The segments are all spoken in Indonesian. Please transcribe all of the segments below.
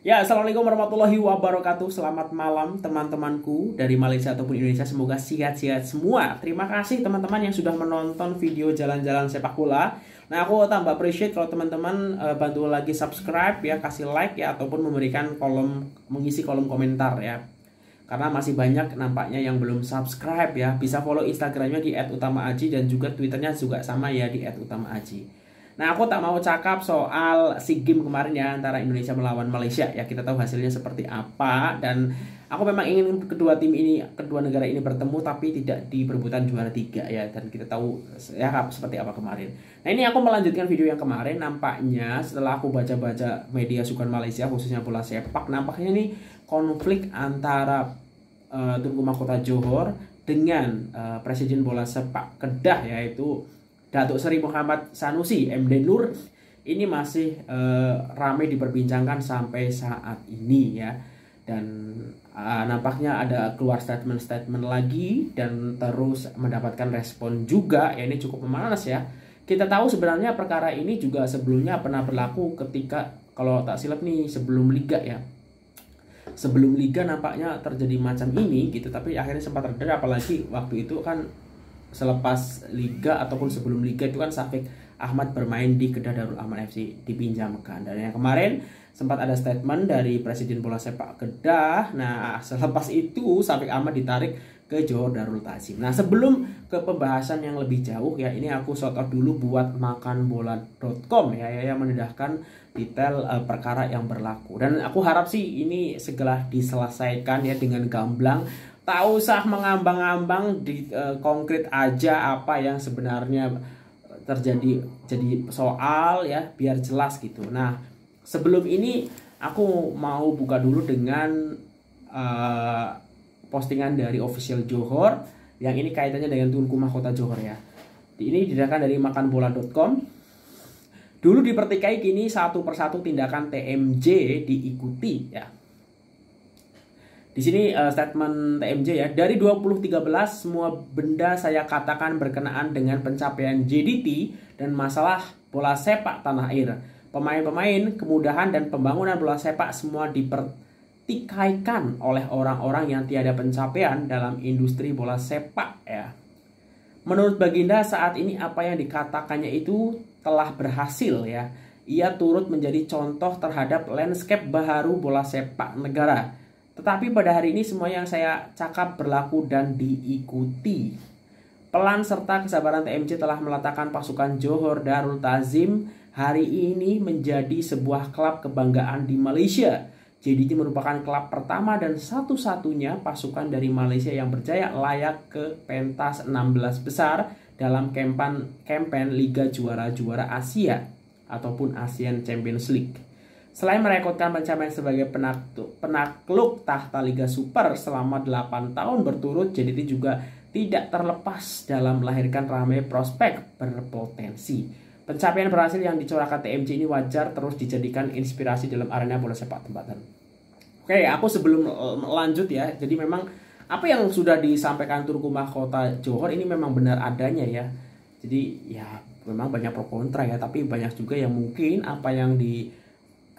Ya, Assalamualaikum warahmatullahi wabarakatuh. Selamat malam teman-temanku dari Malaysia ataupun Indonesia. Semoga sehat-sehat semua. Terima kasih teman-teman yang sudah menonton video jalan-jalan sepak bola. Nah, aku tambah appreciate kalau teman-teman bantu lagi subscribe ya, kasih like ya, ataupun memberikan mengisi kolom komentar ya. Karena masih banyak nampaknya yang belum subscribe ya. Bisa follow Instagramnya di @utamaaji dan juga Twitternya juga sama ya di @utamaaji. Nah, aku tak mau cakap soal SEA Games kemarin ya antara Indonesia melawan Malaysia ya. Kita tahu hasilnya seperti apa dan aku memang ingin kedua negara ini bertemu tapi tidak di perebutan juara 3 ya, dan kita tahu ya seperti apa kemarin. Nah, ini aku melanjutkan video yang kemarin. Nampaknya setelah aku baca-baca media sukan Malaysia khususnya bola sepak, nampaknya ini konflik antara Tunku Mahkota Johor dengan Presiden Bola Sepak Kedah yaitu Datuk Seri Muhammad Sanusi MD Nur ini masih ramai diperbincangkan sampai saat ini ya, dan nampaknya ada keluar statement-statement lagi dan terus mendapatkan respon juga ya. Ini cukup memanas ya. Kita tahu sebenarnya perkara ini juga sebelumnya pernah berlaku ketika, kalau tak silap nih, sebelum Liga ya. Sebelum Liga nampaknya terjadi macam ini gitu, tapi akhirnya sempat reda, apalagi waktu itu kan selepas Liga ataupun sebelum Liga itu kan Syafiq Ahmad bermain di Kedah Darul Aman FC dipinjamkan. Dan yang kemarin sempat ada statement dari Presiden Bola Sepak Kedah. Nah, selepas itu Syafiq Ahmad ditarik ke Johor Darul Ta'zim. Nah, sebelum ke pembahasan yang lebih jauh ya, ini aku shout out dulu buat makanbola.com ya, yang mendedahkan detail perkara yang berlaku. Dan aku harap sih ini segera diselesaikan ya dengan gamblang. Tak usah mengambang-ambang, di konkret aja apa yang sebenarnya terjadi jadi soal ya, biar jelas gitu. Nah, sebelum ini aku mau buka dulu dengan postingan dari official Johor yang ini kaitannya dengan Tunku Mahkota Johor ya. Ini didapatkan dari makanbola.com. Dulu dipertikai, kini satu persatu tindakan TMJ diikuti ya. Di sini statement TMJ ya, dari 2013 semua benda saya katakan berkenaan dengan pencapaian JDT dan masalah bola sepak tanah air. Pemain-pemain, kemudahan dan pembangunan bola sepak semua dipertikaikan oleh orang-orang yang tiada pencapaian dalam industri bola sepak ya. Menurut Baginda saat ini apa yang dikatakannya itu telah berhasil ya. Ia turut menjadi contoh terhadap landscape baharu bola sepak negara. Tetapi pada hari ini semua yang saya cakap berlaku dan diikuti. Pelan serta kesabaran TMJ telah meletakkan pasukan Johor Darul Ta'zim hari ini menjadi sebuah klub kebanggaan di Malaysia. JDT merupakan klub pertama dan satu-satunya pasukan dari Malaysia yang berjaya layak ke pentas 16 besar dalam kampen Liga Juara-Juara Asia ataupun ASEAN Champions League. Selain merekodkan pencapaian sebagai penakluk tahta Liga Super selama 8 tahun berturut, JDT juga tidak terlepas dalam melahirkan ramai prospek berpotensi. Pencapaian berhasil yang dicorakkan TMJ ini wajar terus dijadikan inspirasi dalam arena bola sepak tempatan. Oke, aku sebelum lanjut ya, jadi memang apa yang sudah disampaikan Tunku Mahkota Johor ini memang benar adanya ya. Jadi ya memang banyak pro kontra ya, tapi banyak juga yang mungkin apa yang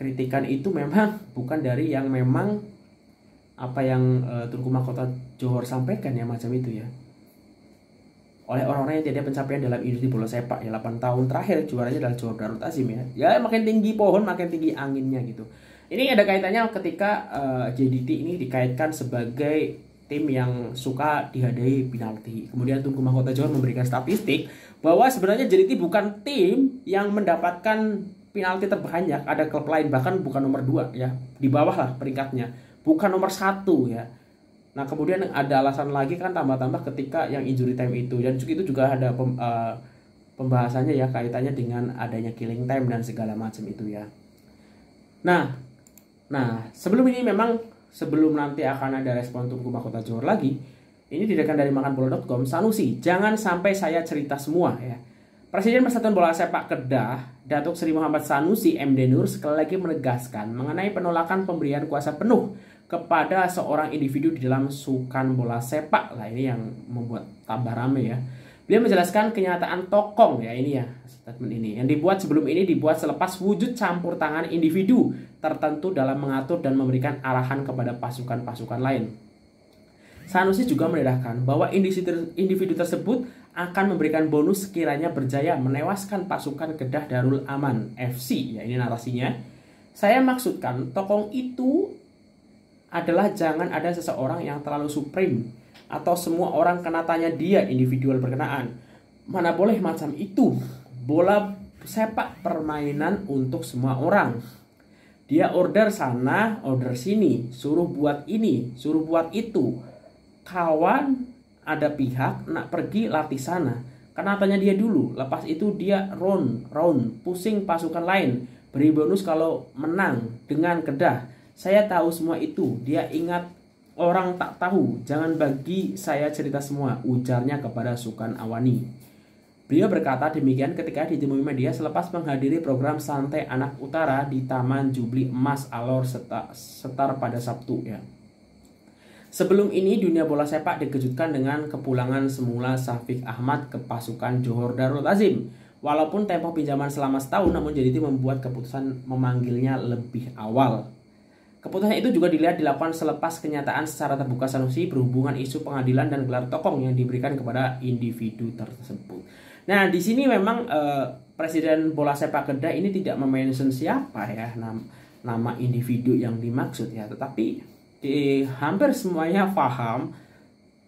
kritikan itu memang bukan dari yang memang apa yang Tunku Mahkota Johor sampaikan ya, macam itu ya. Oleh orang-orang yang tidak pencapaian dalam industri bola sepak ya, 8 tahun terakhir juaranya adalah Johor Darul Ta'zim ya. Ya makin tinggi pohon makin tinggi anginnya gitu. Ini ada kaitannya ketika JDT ini dikaitkan sebagai tim yang suka dihadiahi penalti. Kemudian Tunku Mahkota Johor memberikan statistik bahwa sebenarnya JDT bukan tim yang mendapatkan penalti terbanyak, ada klub lain bahkan bukan nomor 2 ya, di bawah lah peringkatnya, bukan nomor 1 ya. Nah, kemudian ada alasan lagi kan tambah-tambah ketika yang injury time itu, dan itu juga ada pembahasannya ya, kaitannya dengan adanya killing time dan segala macam itu ya. Nah sebelum nanti akan ada respon Tunku Mahkota Johor lagi, ini didakan dari makanbola.com. Sanusi, jangan sampai saya cerita semua ya. Presiden Persatuan Bola Sepak Kedah, Datuk Seri Muhammad Sanusi MD Nur sekali lagi menegaskan mengenai penolakan pemberian kuasa penuh kepada seorang individu di dalam sukan bola sepak. Lah ini yang membuat tambah rame ya. Beliau menjelaskan kenyataan tokong ya ini ya statement ini yang dibuat sebelum ini dibuat selepas wujud campur tangan individu tertentu dalam mengatur dan memberikan arahan kepada pasukan-pasukan lain. Sanusi juga menandakan bahwa individu tersebut akan memberikan bonus sekiranya berjaya menewaskan pasukan Kedah Darul Aman FC. Ya ini narasinya. Saya maksudkan tokong itu adalah jangan ada seseorang yang terlalu supreme atau semua orang kena tanya dia individual berkenaan. Mana boleh macam itu. Bola sepak permainan untuk semua orang. Dia order sana, order sini, suruh buat ini, suruh buat itu. Kawan ada pihak nak pergi latih sana, karena tanya dia dulu. Lepas itu dia round pusing pasukan lain, beri bonus kalau menang dengan Kedah. Saya tahu semua itu. Dia ingat orang tak tahu. Jangan bagi saya cerita semua, ujarnya kepada Sukan Awani. Beliau berkata demikian ketika ditemui media selepas menghadiri program Santai Anak Utara di Taman Jubli Emas Alor Setar pada Sabtu ya. Sebelum ini dunia bola sepak dikejutkan dengan kepulangan semula Syafiq Ahmad ke pasukan Johor Darul Ta'zim. Walaupun tempo pinjaman selama setahun, namun JDT membuat keputusan memanggilnya lebih awal. Keputusan itu juga dilakukan selepas kenyataan secara terbuka Sanusi berhubungan isu pengadilan dan gelar tokong yang diberikan kepada individu tersebut. Nah, di sini memang Presiden Bola Sepak Kedah ini tidak memention siapa ya nama individu yang dimaksud ya, tetapi hampir semuanya paham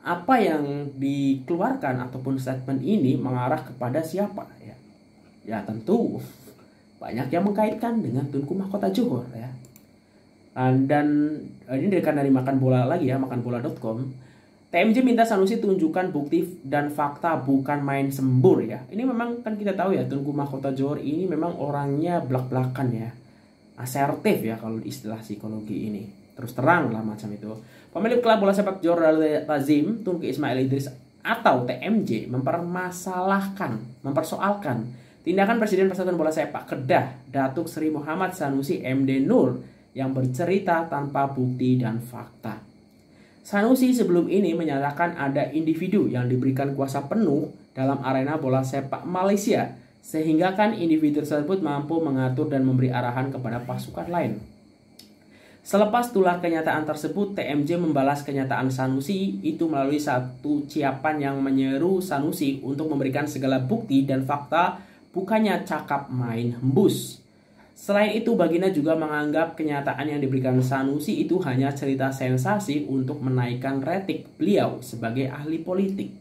apa yang dikeluarkan ataupun statement ini mengarah kepada siapa ya. Ya tentu banyak yang mengkaitkan dengan Tunku Mahkota Johor ya. Dan ini direkam dari Makan Bola lagi ya, makanbola.com. TMJ minta Sanusi tunjukkan bukti dan fakta, bukan main sembur ya. Ini memang kan kita tahu ya, Tunku Mahkota Johor ini memang orangnya belak-belakan ya, asertif ya kalau istilah psikologi ini. Terus terang lah macam itu. Pemilik klub bola sepak Johor Darul Ta'zim, Tunku Ismail Idris atau TMJ mempersoalkan tindakan Presiden Persatuan Bola Sepak Kedah, Datuk Seri Muhammad Sanusi MD Nur yang bercerita tanpa bukti dan fakta. Sanusi sebelum ini menyatakan ada individu yang diberikan kuasa penuh dalam arena bola sepak Malaysia, sehingga kan individu tersebut mampu mengatur dan memberi arahan kepada pasukan lain. Selepas tular kenyataan tersebut, TMJ membalas kenyataan Sanusi itu melalui satu ucapan yang menyeru Sanusi untuk memberikan segala bukti dan fakta, bukannya cakap main hembus. Selain itu, baginda juga menganggap kenyataan yang diberikan Sanusi itu hanya cerita sensasi untuk menaikkan rating beliau sebagai ahli politik.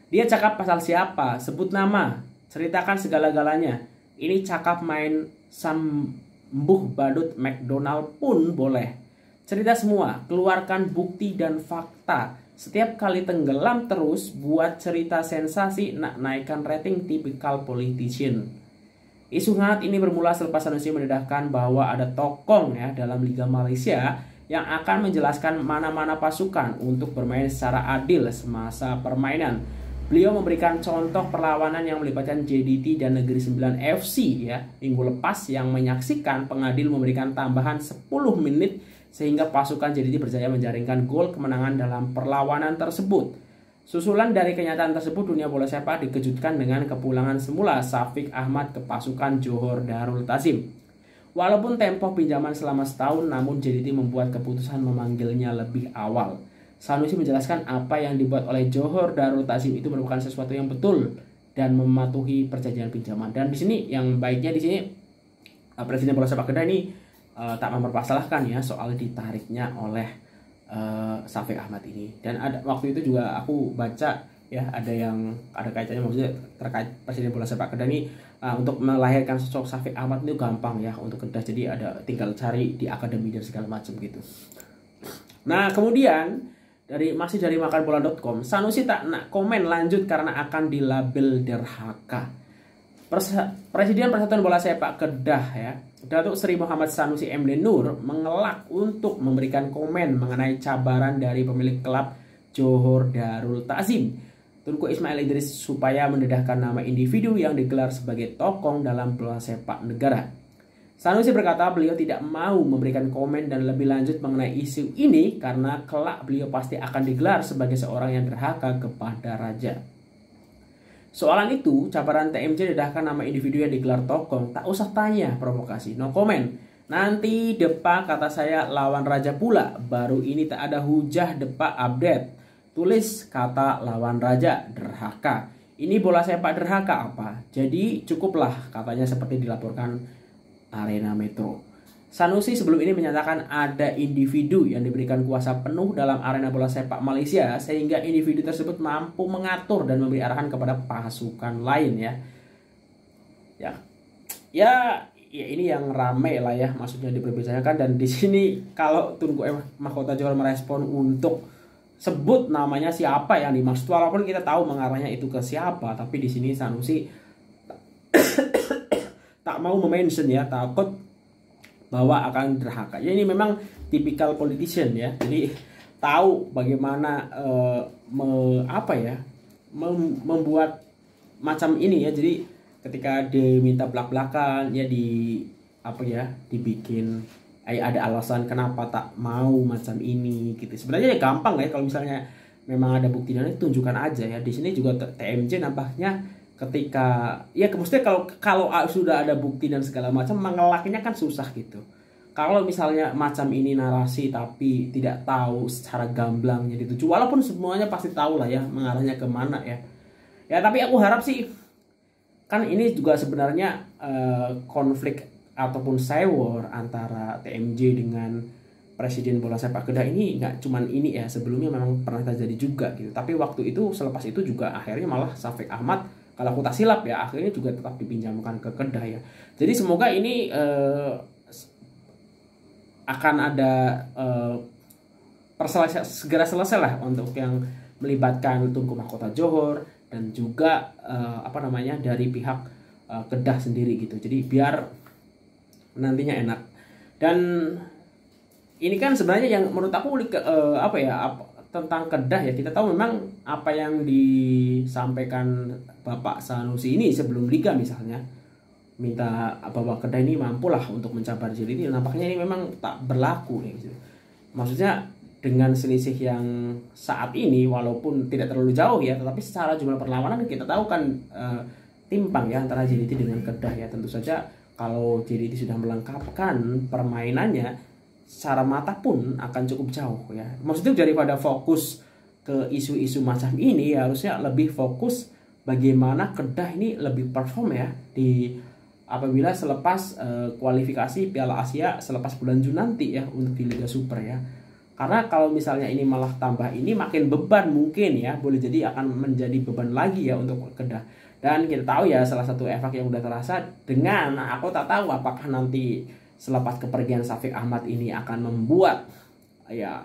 Dia cakap pasal siapa, sebut nama, ceritakan segala-galanya. Ini cakap main Sambuh Badut McDonald pun boleh. Cerita semua, keluarkan bukti dan fakta. Setiap kali tenggelam terus buat cerita sensasi nak naikkan rating tipikal politician. Isu hangat ini bermula selepas Sanusi mendedahkan bahwa ada tokong ya dalam Liga Malaysia yang akan menjelaskan mana-mana pasukan untuk bermain secara adil semasa permainan. Beliau memberikan contoh perlawanan yang melibatkan JDT dan Negeri Sembilan FC ya minggu lepas yang menyaksikan pengadil memberikan tambahan 10 menit sehingga pasukan JDT berjaya menjaringkan gol kemenangan dalam perlawanan tersebut. Susulan dari kenyataan tersebut, dunia bola sepak dikejutkan dengan kepulangan semula Syafiq Ahmad ke pasukan Johor Darul Ta'zim. Walaupun tempo pinjaman selama setahun, namun JDT membuat keputusan memanggilnya lebih awal. Sanusi menjelaskan apa yang dibuat oleh Johor Darul Ta'zim itu merupakan sesuatu yang betul dan mematuhi perjanjian pinjaman. Dan di sini yang baiknya di sini Presiden Bola Sepak Kedah ini tak mempermasalahkan ya soal ditariknya oleh Syafiq Ahmad ini. Dan ada waktu itu juga aku baca ya ada kaitannya maksudnya terkait Presiden Bola Sepak Kedah ini untuk melahirkan sosok Syafiq Ahmad itu gampang ya untuk Kedah, jadi ada tinggal cari di akademi dan segala macam gitu. Nah kemudian masih dari makanbola.com, Sanusi tak nak komen lanjut karena akan dilabel derhaka. Presiden Persatuan Bola Sepak Kedah ya, Datuk Seri Muhammad Sanusi MD Nur mengelak untuk memberikan komen mengenai cabaran dari pemilik klub Johor Darul Ta'zim, Tunku Ismail Idris, supaya mendedahkan nama individu yang digelar sebagai tokong dalam bola sepak negara. Sanusi berkata beliau tidak mau memberikan komen dan lebih lanjut mengenai isu ini karena kelak beliau pasti akan digelar sebagai seorang yang derhaka kepada raja. Soalan itu, cabaran TMJ dedahkan nama individu yang digelar tokong, tak usah tanya, provokasi, no comment. Nanti depa kata saya lawan raja pula, baru ini tak ada hujah depa update. Tulis kata lawan raja, derhaka. Ini bola sepak derhaka apa? Jadi cukuplah katanya seperti dilaporkan Arena Metro. Sanusi sebelum ini menyatakan ada individu yang diberikan kuasa penuh dalam arena bola sepak Malaysia sehingga individu tersebut mampu mengatur dan memberi arahan kepada pasukan lain ya. Ya ini yang rame lah ya, maksudnya diperbicarakan. Dan di sini kalau Tunku Mahkota Johor merespon untuk sebut namanya siapa yang dimaksud, walaupun kita tahu mengarahnya itu ke siapa, tapi di sini Sanusi tak mau mention ya, takut bahwa akan derhaka. Ya ini memang tipikal politician ya. Jadi tahu bagaimana membuat macam ini ya. Jadi ketika diminta belak-belakan ya dibikin ada alasan kenapa tak mau macam ini gitu. Sebenarnya ya gampang ya, kalau misalnya memang ada bukti dan tunjukkan aja ya. Di sini juga TMJ nampaknya ketika ya maksudnya kalau sudah ada bukti dan segala macam, mengelaknya kan susah gitu. Kalau misalnya macam ini narasi tapi tidak tahu secara gamblangnya dituju, walaupun semuanya pasti tahu lah ya mengarahnya kemana ya. Ya tapi aku harap sih, kan ini juga sebenarnya konflik ataupun sewor antara TMJ dengan Presiden Bola Sepak Kedah ini nggak cuman ini ya, sebelumnya memang pernah terjadi juga gitu. Tapi waktu itu selepas itu juga akhirnya malah Syafiq Ahmad, kalau aku tak silap ya, akhirnya juga tetap dipinjamkan ke Kedah ya. Jadi semoga ini akan ada segera selesai lah untuk yang melibatkan Tunku Mahkota Johor dan juga dari pihak Kedah sendiri gitu. Jadi biar nantinya enak. Dan ini kan sebenarnya yang menurut aku tentang Kedah ya, kita tahu memang apa yang disampaikan Bapak Sanusi ini sebelum Liga misalnya, minta bahwa Kedah ini mampulah untuk mencabar JDT, nampaknya ini memang tak berlaku ya gitu. Maksudnya dengan selisih yang saat ini walaupun tidak terlalu jauh ya, tetapi secara jumlah perlawanan kita tahu kan timpang ya antara JDT dengan Kedah ya. Tentu saja kalau JDT sudah melengkapkan permainannya secara mata pun akan cukup jauh ya. Maksudnya daripada fokus ke isu-isu macam ini, harusnya lebih fokus bagaimana Kedah ini lebih perform ya apabila selepas kualifikasi Piala Asia selepas bulan Juni nanti ya untuk di Liga Super ya. Karena kalau misalnya ini malah tambah ini makin beban mungkin ya, boleh jadi akan menjadi beban lagi ya untuk Kedah. Dan kita tahu ya salah satu efek yang udah terasa dengan aku tak tahu apakah nanti selepas kepergian Syafiq Ahmad ini akan membuat ya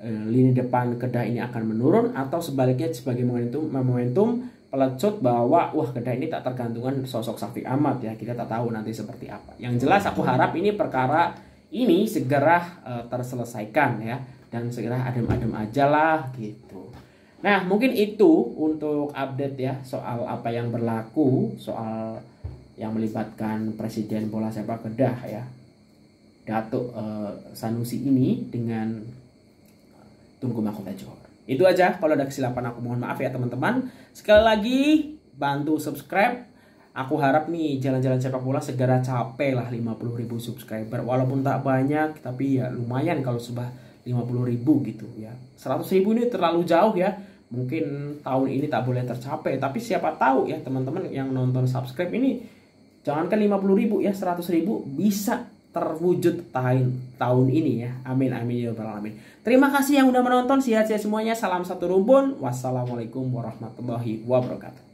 lini depan Kedah ini akan menurun, atau sebaliknya sebagai momentum pelecut bahwa Kedah ini tak tergantungan sosok Syafiq Ahmad ya. Kita tak tahu nanti seperti apa. Yang jelas aku harap ini perkara ini segera terselesaikan ya, dan segera adem-adem aja lah gitu. Nah mungkin itu untuk update ya soal apa yang berlaku, soal yang melibatkan Presiden Bola Sepak Kedah ya, Datuk Sanusi ini dengan Tunku Mahkota Johor. Itu aja, kalau ada kesilapan aku mohon maaf ya teman-teman. Sekali lagi bantu subscribe. Aku harap nih jalan-jalan sepak bola segera capai lah 50.000 subscriber. Walaupun tak banyak tapi ya lumayan kalau sudah 50.000 gitu ya. 100.000 ini terlalu jauh ya. Mungkin tahun ini tak boleh tercapai, tapi siapa tahu ya teman-teman yang nonton subscribe ini, jangankan 50.000 ya, 100.000 bisa terwujud tahun ini ya. Amin amin ya rabbal alamin. Terima kasih yang udah menonton, sehat-sehat semuanya. Salam satu rumpun. Wassalamualaikum warahmatullahi wabarakatuh.